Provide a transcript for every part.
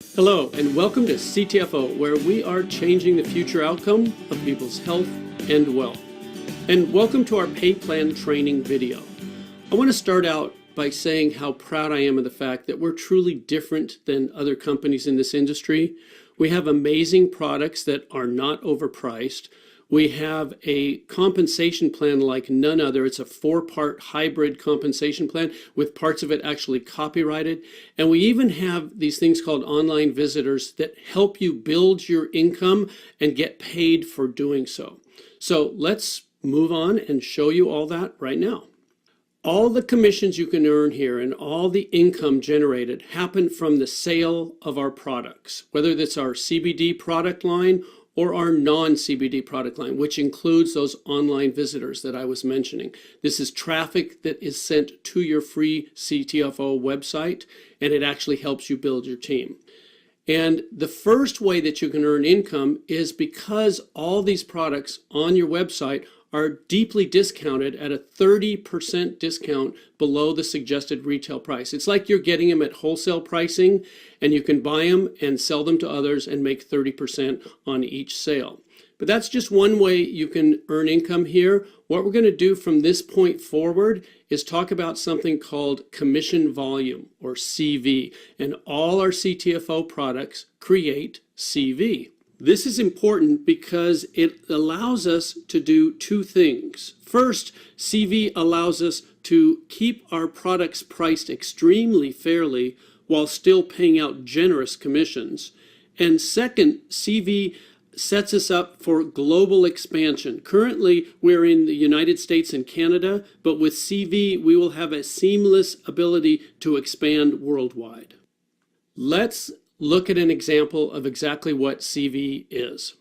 Hello, and welcome to CTFO, where we are changing the future outcome of people's health and wealth. And welcome to our pay plan training video. I want to start out by saying how proud I am of the fact that we're truly different than other companies in this industry. We have amazing products that are not overpriced. We have a compensation plan like none other. It's a 4-part hybrid compensation plan with parts of it actually copyrighted. And we even have these things called online visitors that help you build your income and get paid for doing so. So let's move on and show you all that right now. All the commissions you can earn here and all the income generated happen from the sale of our products, whether that's our CBD product line or our non-CBD product line, which includes those online visitors that I was mentioning. This is traffic that is sent to your free CTFO website, and it actually helps you build your team. And the first way that you can earn income is because all these products on your website are deeply discounted at a 30% discount below the suggested retail price. It's like you're getting them at wholesale pricing, and you can buy them and sell them to others and make 30% on each sale. But that's just one way you can earn income here. What we're going to do from this point forward is talk about something called commission volume, or CV, and all our CTFO products create CV. This is important because it allows us to do two things. First, CV allows us to keep our products priced extremely fairly while still paying out generous commissions. And second, CV sets us up for global expansion. Currently, we're in the United States and Canada, but with CV, we will have a seamless ability to expand worldwide. Let's look at an example of exactly what CV is.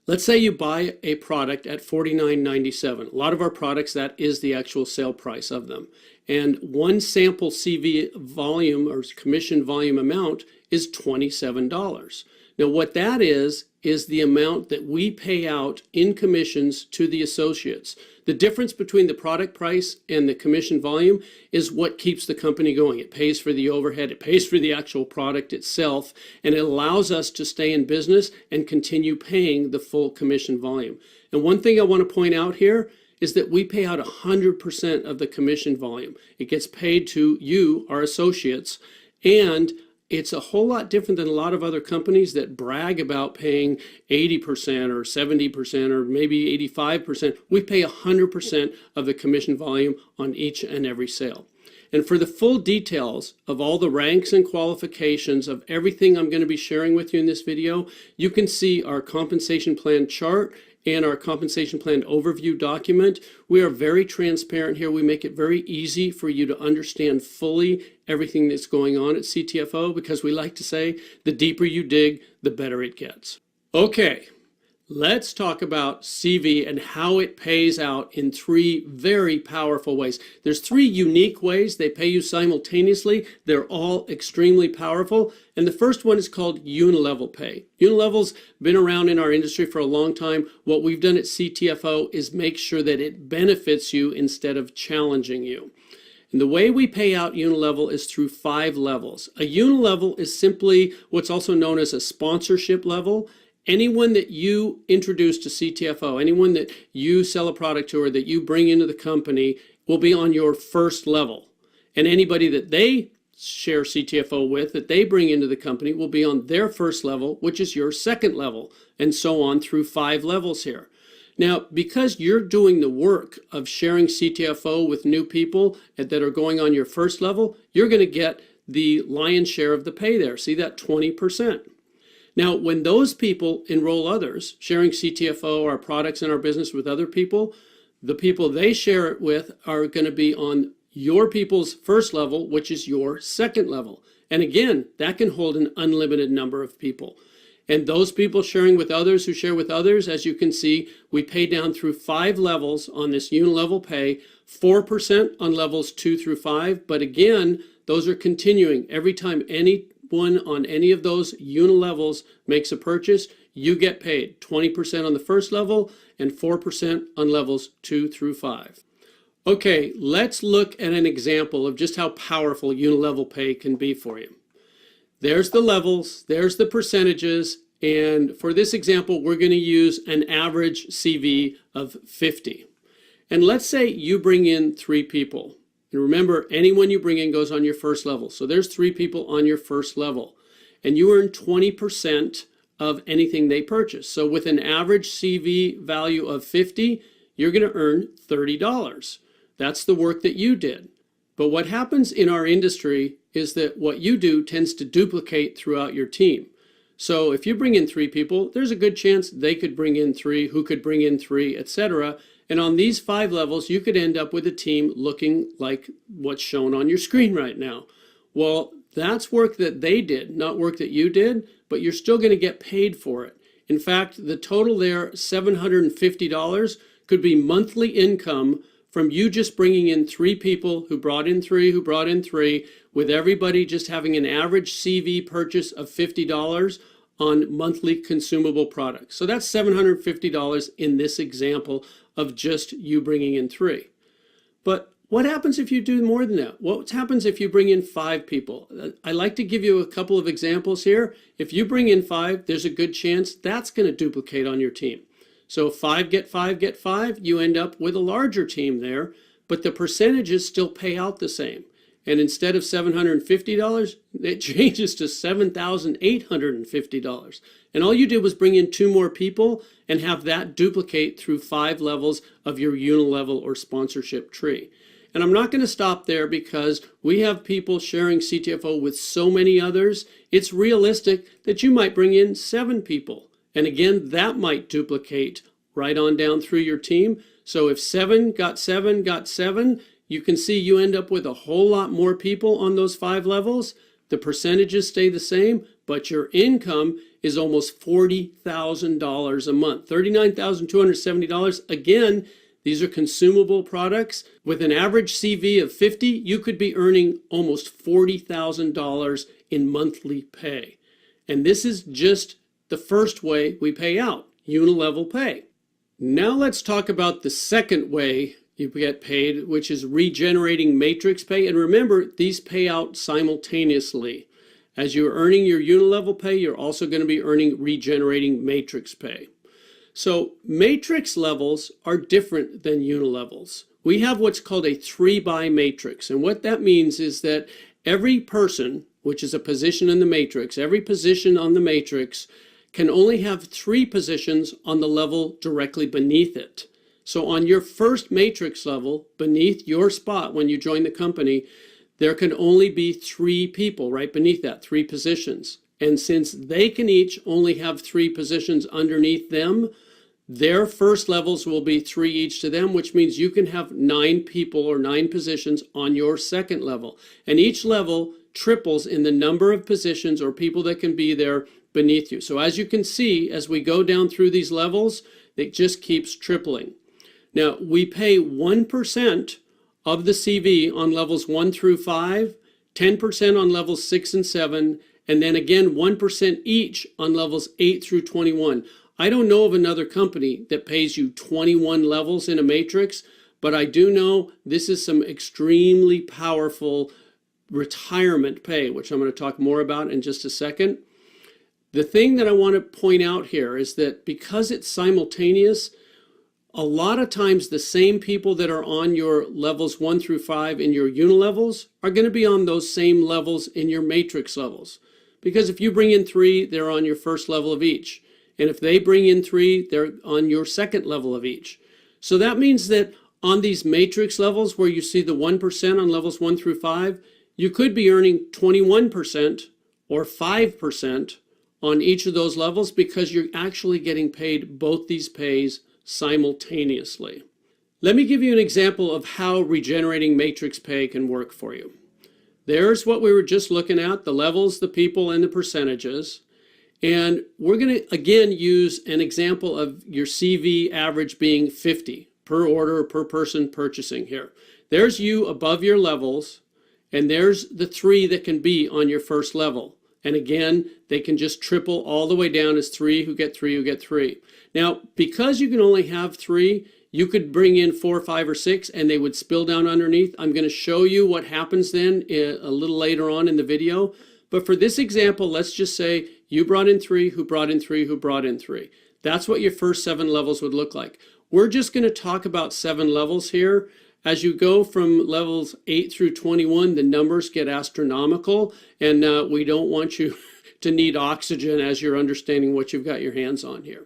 Let's say you buy a product at $49.97. A lot of our products, that is the actual sale price of them. And one sample CV volume or commission volume amount is $27. Now what that is the amount that we pay out in commissions to the associates. The difference between the product price and the commission volume is what keeps the company going. It pays for the overhead, it pays for the actual product itself, and it allows us to stay in business and continue paying the full commission volume. And one thing I want to point out here is that we pay out 100% of the commission volume. It gets paid to you, our associates, and it's a whole lot different than a lot of other companies that brag about paying 80% or 70% or maybe 85%. We pay 100% of the commission volume on each and every sale. And for the full details of all the ranks and qualifications of everything I'm going to be sharing with you in this video, you can see our compensation plan chart and our compensation plan overview document. We are very transparent here. We make it very easy for you to understand fully everything that's going on at CTFO, because we like to say the deeper you dig, the better it gets. Okay, let's talk about CV and how it pays out in 3 very powerful ways. There's 3 unique ways they pay you simultaneously. They're all extremely powerful. And the first one is called unilevel pay. Unilevel's been around in our industry for a long time. What we've done at CTFO is make sure that it benefits you instead of challenging you. And the way we pay out unilevel is through 5 levels. A unilevel is simply what's also known as a sponsorship level. Anyone that you introduce to CTFO, anyone that you sell a product to or that you bring into the company will be on your first level. And anybody that they share CTFO with, that they bring into the company, will be on their first level, which is your second level, and so on through 5 levels here. Now, because you're doing the work of sharing CTFO with new people that are going on your first level, you're going to get the lion's share of the pay there. See that 20%. Now, when those people enroll others, sharing CTFO, our products and our business with other people, the people they share it with are going to be on your people's first level, which is your second level. And again, that can hold an unlimited number of people. And those people sharing with others who share with others, as you can see, we pay down through 5 levels on this unilevel pay, 4% on levels 2 through 5. But again, those are continuing. Every time anyone on any of those unilevels makes a purchase, you get paid 20% on the first level and 4% on levels 2 through 5. Okay, let's look at an example of just how powerful unilevel pay can be for you. There's the levels, there's the percentages, and for this example, we're going to use an average CV of 50. And let's say you bring in 3 people. And remember, anyone you bring in goes on your first level. So there's 3 people on your first level. And you earn 20% of anything they purchase. So with an average CV value of 50, you're going to earn $30. That's the work that you did. But what happens in our industry is that what you do tends to duplicate throughout your team. So if you bring in 3 people, there's a good chance they could bring in 3, who could bring in 3, etc. And on these 5 levels, you could end up with a team looking like what's shown on your screen right now. Well, that's work that they did, not work that you did, but you're still going to get paid for it. In fact, the total there, $750, could be monthly income from you just bringing in 3 people who brought in 3, who brought in 3, with everybody just having an average CV purchase of $50 on monthly consumable products. So that's $750 in this example of just you bringing in 3. But what happens if you do more than that? What happens if you bring in 5 people? I like to give you a couple of examples here. If you bring in 5, there's a good chance that's going to duplicate on your team. So 5 get 5 get 5, you end up with a larger team there, but the percentages still pay out the same. And instead of $750, it changes to $7,850. And all you did was bring in 2 more people and have that duplicate through 5 levels of your unilevel or sponsorship tree. And I'm not going to stop there because we have people sharing CTFO with so many others. It's realistic that you might bring in 7 people. And again, that might duplicate right on down through your team. So if 7 got 7 got 7, you can see you end up with a whole lot more people on those 5 levels. The percentages stay the same, but your income is almost $40,000 a month, $39,270. Again, these are consumable products. With an average CV of 50, you could be earning almost $40,000 in monthly pay. And this is just the first way we pay out, unilevel pay. Now let's talk about the second way you get paid, which is regenerating matrix pay. And remember, these pay out simultaneously. As you're earning your unilevel pay, you're also going to be earning regenerating matrix pay. So matrix levels are different than unilevels. We have what's called a 3-by matrix. And what that means is that every person, which is a position in the matrix, every position on the matrix can only have 3 positions on the level directly beneath it. So on your first matrix level, beneath your spot when you join the company, there can only be 3 people right beneath that, 3 positions. And since they can each only have 3 positions underneath them, their first levels will be 3 each to them, which means you can have 9 people or 9 positions on your second level. And each level triples in the number of positions or people that can be there beneath you. So as you can see, as we go down through these levels, it just keeps tripling. Now, we pay 1% of the CV on levels 1 through 5, 10% on levels 6 and 7, and then again 1% each on levels 8 through 21. I don't know of another company that pays you 21 levels in a matrix, but I do know this is some extremely powerful retirement pay, which I'm going to talk more about in just a second. The thing that I want to point out here is that because it's simultaneous, a lot of times the same people that are on your levels 1 through 5 in your unilevels are going to be on those same levels in your matrix levels. Because if you bring in 3, they're on your first level of each. And if they bring in 3, they're on your second level of each. So that means that on these matrix levels where you see the 1% on levels 1 through 5, you could be earning 21% or 5% on each of those levels because you're actually getting paid both these pays simultaneously. Let me give you an example of how regenerating matrix pay can work for you. There's what we were just looking at, the levels, the people, and the percentages. And we're going to, again, use an example of your CV average being 50 per order or per person purchasing here. There's you above your levels, and there's the 3 that can be on your first level. And again, they can just triple all the way down as 3 who get 3 who get 3. Now, because you can only have 3, you could bring in 4, 5, or 6, and they would spill down underneath. I'm going to show you what happens then a little later on in the video. But for this example, let's just say you brought in 3, who brought in 3, who brought in 3. That's what your first 7 levels would look like. We're just going to talk about 7 levels here. As you go from levels 8 through 21, the numbers get astronomical, and we don't want you to need oxygen as you're understanding what you've got your hands on here.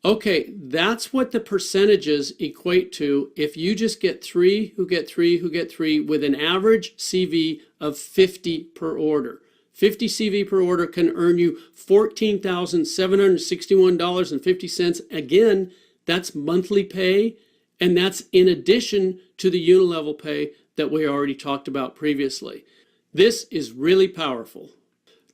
Okay, that's what the percentages equate to if you just get 3 who get 3 who get 3 with an average CV of 50 per order. 50 CV per order can earn you $14,761.50. Again, that's monthly pay, and that's in addition to the unilevel pay that we already talked about previously. This is really powerful.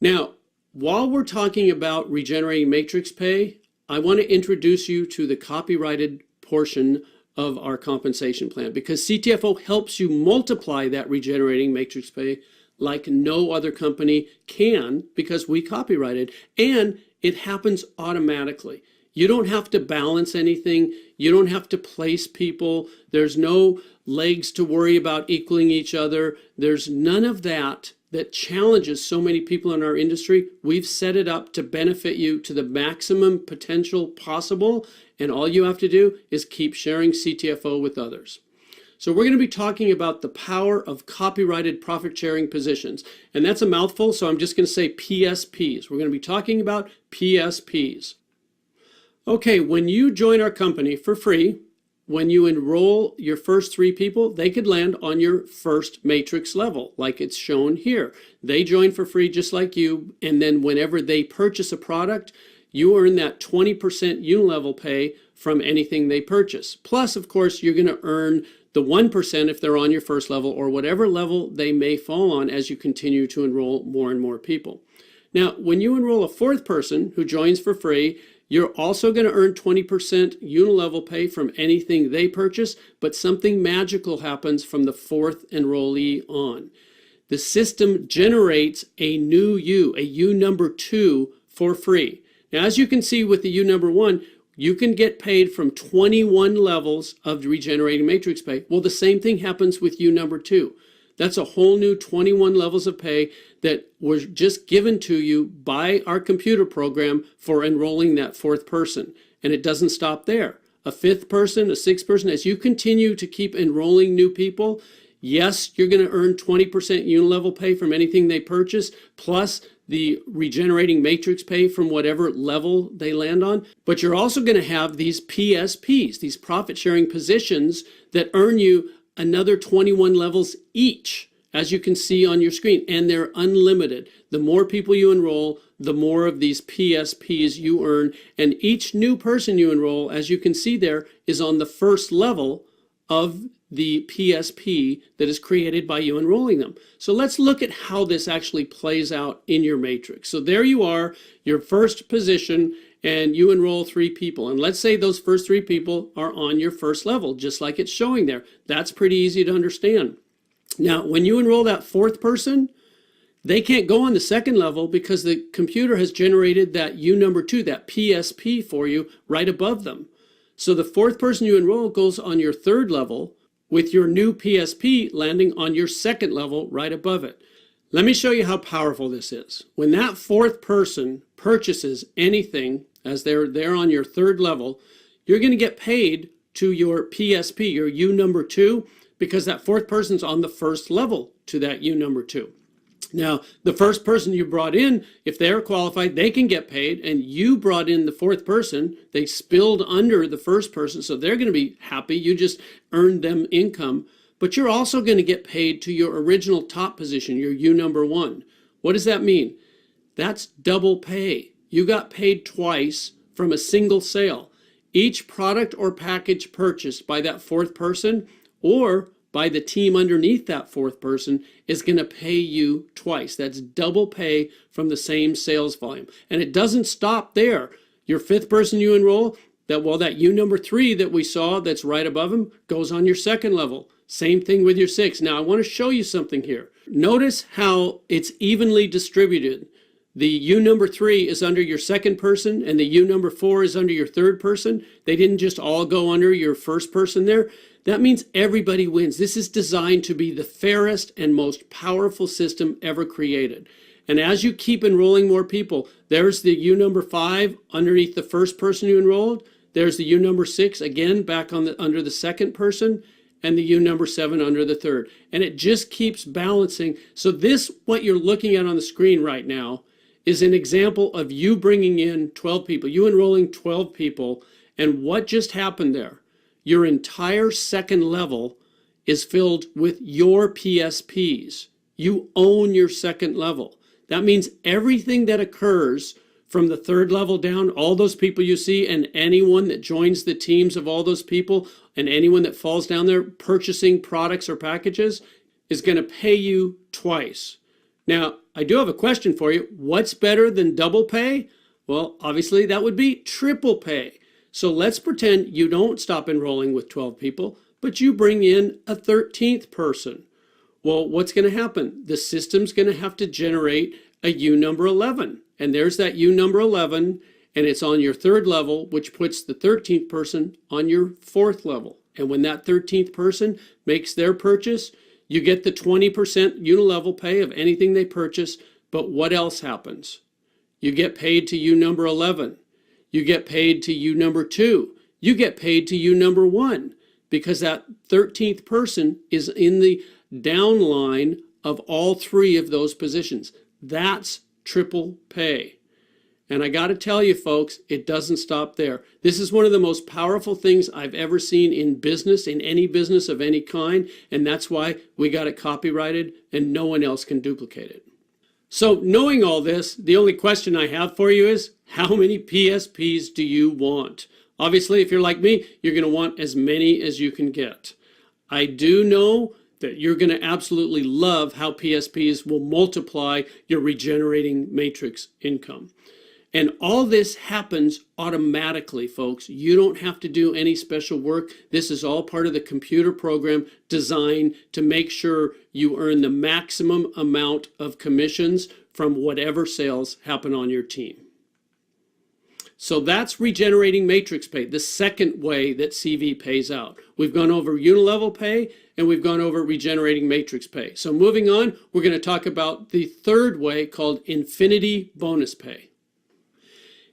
Now, while we're talking about regenerating matrix pay, I want to introduce you to the copyrighted portion of our compensation plan, because CTFO helps you multiply that regenerating matrix pay like no other company can, because we copyrighted, and it happens automatically. You don't have to balance anything. You don't have to place people. There's no legs to worry about equaling each other. There's none of that challenges so many people in our industry. We've set it up to benefit you to the maximum potential possible, and all you have to do is keep sharing CTFO with others. So we're going to be talking about the power of copyrighted profit sharing positions, and that's a mouthful, so I'm just going to say PSPs. We're going to be talking about PSPs. Okay, when you join our company for free, when you enroll your first 3 people, they could land on your first matrix level, like it's shown here. They join for free just like you, and then whenever they purchase a product, you earn that 20% unilevel pay from anything they purchase. Plus, of course, you're going to earn the 1% if they're on your first level, or whatever level they may fall on as you continue to enroll more and more people. Now, when you enroll a 4th person who joins for free, you're also going to earn 20% unilevel pay from anything they purchase, but something magical happens from the 4th enrollee on. The system generates a new U, a U number 2 for free. Now, as you can see with the U number 1, you can get paid from 21 levels of regenerating matrix pay. Well, the same thing happens with U number 2. That's a whole new 21 levels of pay that was just given to you by our computer program for enrolling that 4th person. And it doesn't stop there. A 5th person, a 6th person, as you continue to keep enrolling new people, yes, you're going to earn 20% unilevel pay from anything they purchase, plus the regenerating matrix pay from whatever level they land on. But you're also going to have these PSPs, these profit sharing positions that earn you another 21 levels each, as you can see on your screen, and they're unlimited. The more people you enroll, the more of these PSPs you earn, and each new person you enroll, as you can see there, is on the first level of the PSP that is created by you enrolling them. So let's look at how this actually plays out in your matrix. So there you are, your first position, and you enroll 3 people. And let's say those first 3 people are on your first level, just like it's showing there. That's pretty easy to understand. Now, when you enroll that 4th person, they can't go on the 2nd level because the computer has generated that U number 2, that PSP for you right above them. So the 4th person you enroll goes on your 3rd level with your new PSP landing on your 2nd level right above it. Let me show you how powerful this is. When that 4th person purchases anything, as they're there on your 3rd level, you're going to get paid to your PSP, your U number 2, because that 4th person's on the 1st level to that U number 2. Now, the first person you brought in, if they're qualified, they can get paid, and you brought in the 4th person. They spilled under the 1st person, so they're going to be happy. You just earned them income. But you're also going to get paid to your original top position, your U number 1. What does that mean? That's double pay. You got paid twice from a single sale. Each product or package purchased by that 4th person or by the team underneath that 4th person is going to pay you twice. That's double pay from the same sales volume. And it doesn't stop there. Your 5th person you enroll, that U number 3 that we saw that's right above him goes on your 2nd level. Same thing with your 6th. Now I want to show you something here. Notice how it's evenly distributed. The U number 3 is under your 2nd person, and the U number 4 is under your 3rd person. They didn't just all go under your 1st person there. That means everybody wins. This is designed to be the fairest and most powerful system ever created. And as you keep enrolling more people, there's the U number 5 underneath the first person you enrolled. There's the U number 6 again back on under the second person, and the U number 7 under the third. And it just keeps balancing. So this, what you're looking at on the screen right now, is an example of you bringing in 12 people, you enrolling 12 people, and what just happened there? Your entire second level is filled with your PSPs. You own your second level. That means everything that occurs from the third level down, all those people you see, and anyone that joins the teams of all those people, and anyone that falls down there purchasing products or packages, is going to pay you twice. Now, I do have a question for you. What's better than double pay? Well, obviously that would be triple pay. So let's pretend you don't stop enrolling with 12 people, but you bring in a 13th person. Well, what's going to happen? The system's going to have to generate a U number 11. And there's that U number 11, and it's on your third level, which puts the 13th person on your fourth level. And when that 13th person makes their purchase, you get the 20% unilevel pay of anything they purchase. But what else happens? You get paid to U number 11. You get paid to U number 2. You get paid to U number 1, because that 13th person is in the downline of all 3 of those positions. That's triple pay. And I got to tell you, folks, it doesn't stop there. This is one of the most powerful things I've ever seen in business, in any business of any kind, and that's why we got it copyrighted and no one else can duplicate it. So knowing all this, the only question I have for you is, how many PSPs do you want? Obviously, if you're like me, you're going to want as many as you can get. I do know that you're going to absolutely love how PSPs will multiply your regenerating matrix income. And all this happens automatically, folks. You don't have to do any special work. This is all part of the computer program designed to make sure you earn the maximum amount of commissions from whatever sales happen on your team. So that's regenerating matrix pay, the second way that CV pays out. We've gone over unilevel pay and we've gone over regenerating matrix pay. So moving on, we're going to talk about the third way called infinity bonus pay.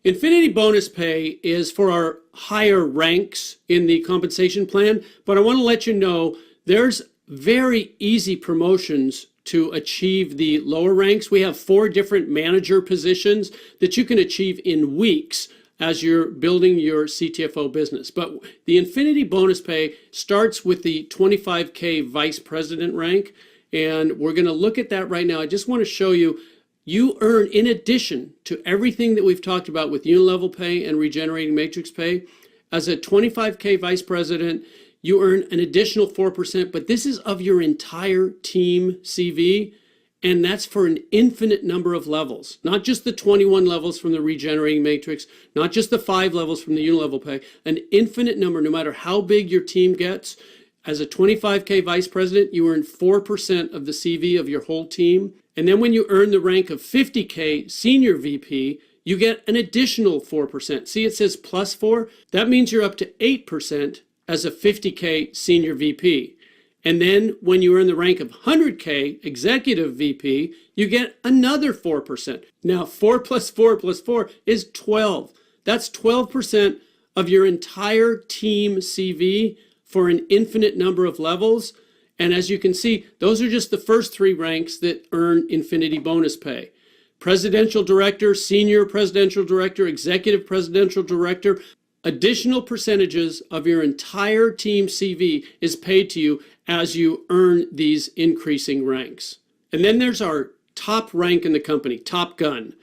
Infinity bonus pay is for our higher ranks in the compensation plan, but I want to let you know there's very easy promotions to achieve the lower ranks. We have 4 different manager positions that you can achieve in weeks as you're building your CTFO business. But the infinity bonus pay starts with the 25K vice president rank, and we're going to look at that right now. I just want to show you, you earn, in addition to everything that we've talked about with unilevel pay and regenerating matrix pay, as a 25K vice president, you earn an additional 4%, but this is of your entire team CV, and that's for an infinite number of levels, not just the 21 levels from the regenerating matrix, not just the 5 levels from the unilevel pay, an infinite number, no matter how big your team gets. As a 25K vice president, you earn 4% of the CV of your whole team. And then when you earn the rank of 50K senior VP, you get an additional 4%. See, it says plus 4. That means you're up to 8% as a 50K senior VP. And then when you earn the rank of 100K executive VP, you get another 4%. Now 4 plus 4 plus 4 is 12. That's 12% of your entire team CV for an infinite number of levels. And as you can see, those are just the first 3 ranks that earn infinity bonus pay. Presidential director, senior presidential director, executive presidential director. Additional percentages of your entire team CV is paid to you as you earn these increasing ranks. And then there's our top rank in the company, Top Gun.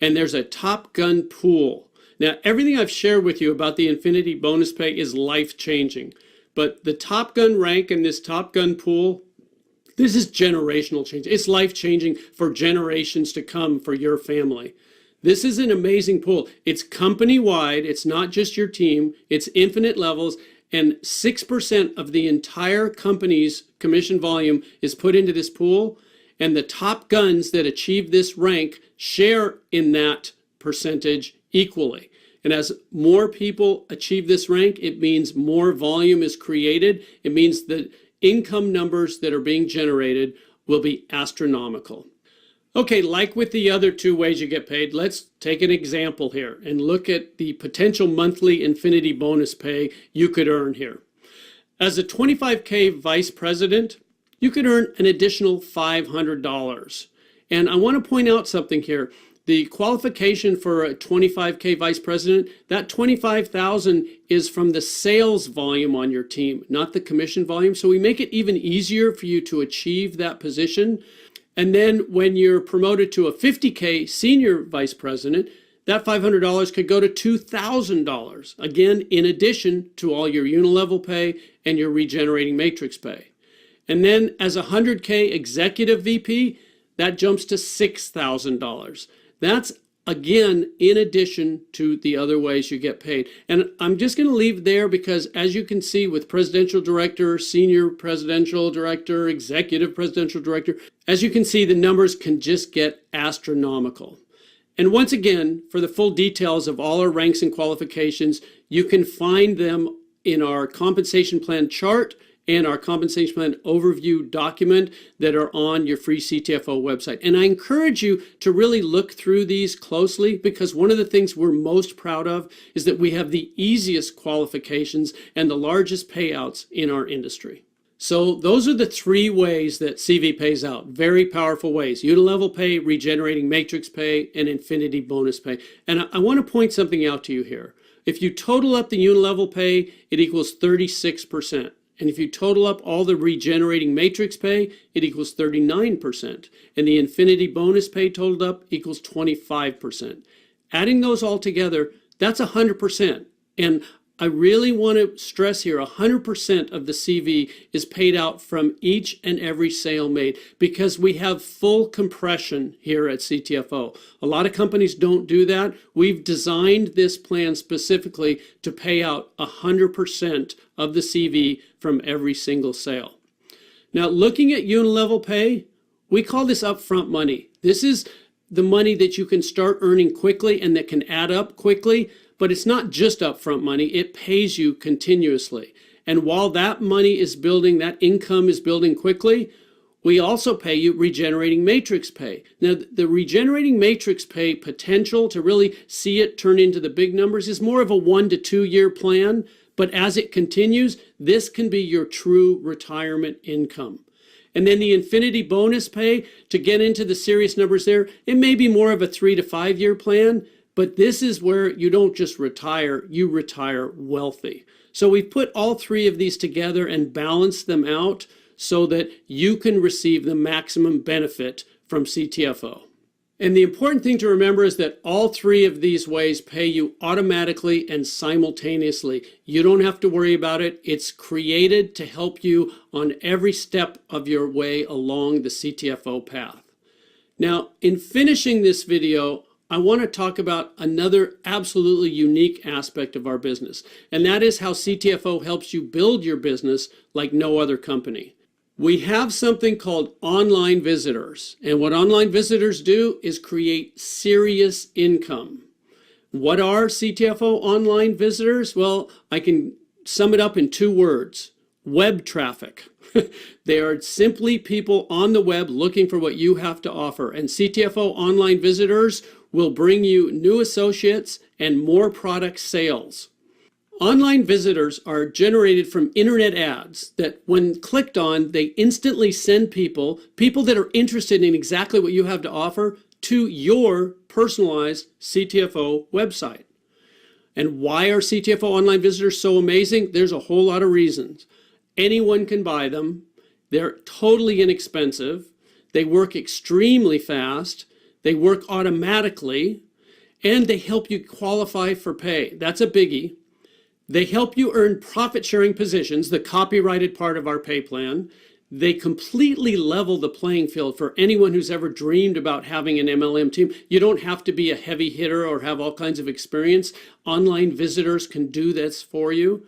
And there's a Top Gun pool. Now, everything I've shared with you about the infinity bonus pay is life-changing. But the Top Gun rank in this Top Gun pool, this is generational change. It's life-changing for generations to come for your family. This is an amazing pool. It's company-wide. It's not just your team. It's infinite levels. And 6% of the entire company's commission volume is put into this pool. And the top guns that achieve this rank share in that percentage equally. And as more people achieve this rank, it means more volume is created. It means the income numbers that are being generated will be astronomical. Okay, like with the other two ways you get paid, let's take an example here and look at the potential monthly infinity bonus pay you could earn here. As a 25K vice president, you could earn an additional $500. And I want to point out something here. The qualification for a 25K vice president, that 25,000 is from the sales volume on your team, not the commission volume. So we make it even easier for you to achieve that position. And then when you're promoted to a 50K senior vice president, that $500 could go to $2,000, again, in addition to all your unilevel pay and your regenerating matrix pay. And then as a 100K executive VP, that jumps to $6,000. That's, again, in addition to the other ways you get paid. And I'm just going to leave there because, as you can see with presidential director, senior presidential director, executive presidential director, as you can see, the numbers can just get astronomical. And once again, for the full details of all our ranks and qualifications, you can find them in our compensation plan chart and our compensation plan overview document that are on your free CTFO website. And I encourage you to really look through these closely, because one of the things we're most proud of is that we have the easiest qualifications and the largest payouts in our industry. So those are the three ways that CV pays out. Very powerful ways: unilevel pay, regenerating matrix pay, and infinity bonus pay. And I want to point something out to you here. If you total up the unilevel pay, it equals 36%. And if you total up all the regenerating matrix pay, it equals 39%. And the infinity bonus pay totaled up equals 25%. Adding those all together, that's 100%. And I really want to stress here, 100% of the CV is paid out from each and every sale made, because we have full compression here at CTFO. A lot of companies don't do that. We've designed this plan specifically to pay out 100% of the CV from every single sale. Now, looking at unilevel pay, we call this upfront money. This is the money that you can start earning quickly and that can add up quickly. But it's not just upfront money, it pays you continuously. And while that money is building, that income is building quickly, we also pay you regenerating matrix pay. Now, the regenerating matrix pay potential to really see it turn into the big numbers is more of a 1 to 2 year plan. But as it continues, this can be your true retirement income. And then the infinity bonus pay, to get into the serious numbers there, it may be more of a 3 to 5 year plan. But this is where you don't just retire, you retire wealthy. So we've put all three of these together and balanced them out so that you can receive the maximum benefit from CTFO. And the important thing to remember is that all three of these ways pay you automatically and simultaneously. You don't have to worry about it. It's created to help you on every step of your way along the CTFO path. Now, in finishing this video, I want to talk about another absolutely unique aspect of our business, and that is how CTFO helps you build your business like no other company. We have something called online visitors, and what online visitors do is create serious income. What are CTFO online visitors? Well, I can sum it up in 2 words: web traffic. They are simply people on the web looking for what you have to offer, and CTFO online visitors will bring you new associates and more product sales. Online visitors are generated from internet ads that, when clicked on, they instantly send people that are interested in exactly what you have to offer to your personalized CTFO website. And why are CTFO online visitors so amazing? There's a whole lot of reasons. Anyone can buy them. They're totally inexpensive. They work extremely fast. They work automatically, and they help you qualify for pay. That's a biggie. They help you earn profit-sharing positions, the copyrighted part of our pay plan. They completely level the playing field for anyone who's ever dreamed about having an MLM team. You don't have to be a heavy hitter or have all kinds of experience. Online visitors can do this for you.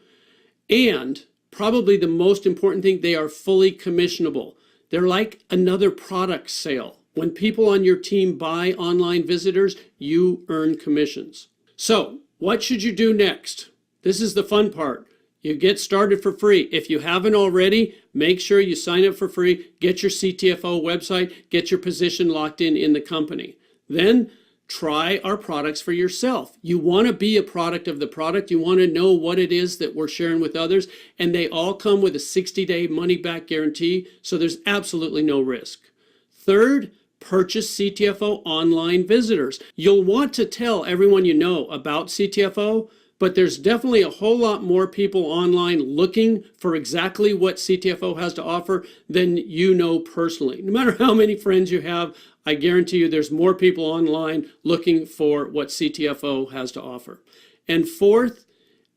And probably the most important thing, they are fully commissionable. They're like another product sale. When people on your team buy online visitors, you earn commissions. So, what should you do next? This is the fun part. You get started for free. If you haven't already, make sure you sign up for free, get your CTFO website, get your position locked in the company. Then try our products for yourself. You want to be a product of the product. You want to know what it is that we're sharing with others. And they all come with a 60-day money-back guarantee, so there's absolutely no risk. Third, purchase CTFO online visitors. You'll want to tell everyone you know about CTFO, but there's definitely a whole lot more people online looking for exactly what CTFO has to offer than you know personally. No matter how many friends you have, I guarantee you there's more people online looking for what CTFO has to offer. And fourth,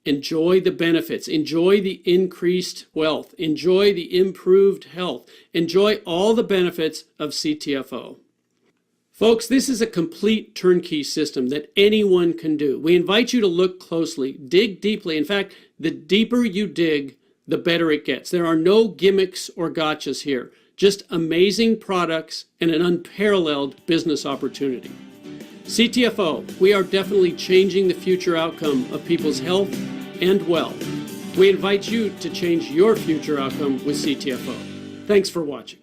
enjoy the benefits, enjoy the increased wealth, enjoy the improved health, enjoy all the benefits of CTFO. Folks, this is a complete turnkey system that anyone can do. We invite you to look closely, dig deeply. In fact, the deeper you dig, the better it gets. There are no gimmicks or gotchas here, just amazing products and an unparalleled business opportunity. CTFO, we are definitely changing the future outcome of people's health and wealth. We invite you to change your future outcome with CTFO. Thanks for watching.